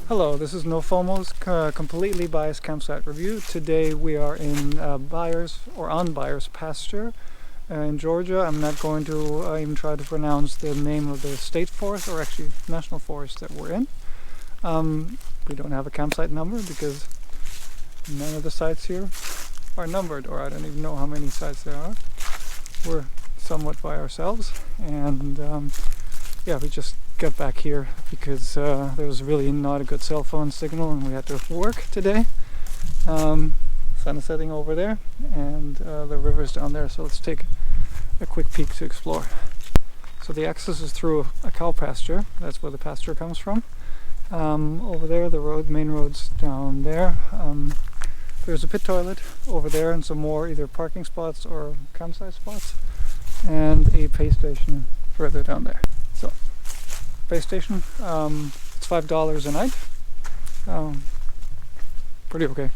Hello, this is NOFOMO's completely biased campsite review. Today we are in Dyars Pasture in Georgia. I'm not going to even try to pronounce the name of the state forest, or actually national forest that we're in. We don't have a campsite number because none of the sites here are numbered, or I don't even know how many sites there are. We're somewhat by ourselves, and yeah, we just got back here because there was really not a good cell phone signal and we had to work today. Sun is setting over there and the river's down there, so let's take a quick peek to explore. So the access is through a cow pasture. That's where the pasture comes from. Over there, the main road's down there. There's a pit toilet over there and some more either parking spots or campsite spots, and a pay station further down there. So pay station, it's $5 a night. Pretty okay.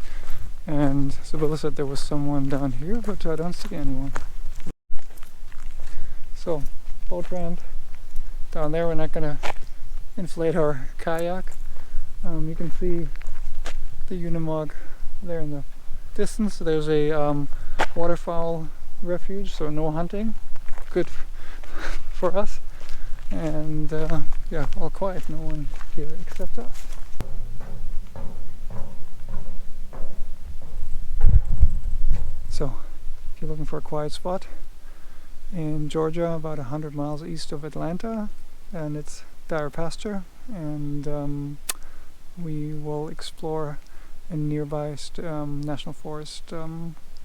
And Sybille said there was someone down here, but I don't see anyone. So, boat ramp down there. We're not gonna inflate our kayak. You can see the Unimog there in the distance. There's a waterfowl refuge, so no hunting. Good for us. And yeah, all quiet, no one here except us. So, if you're looking for a quiet spot in Georgia, about 100 miles east of Atlanta, and it's Dyar Pasture, and we will explore a nearby national forest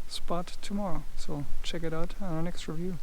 spot tomorrow. So check it out on our next review.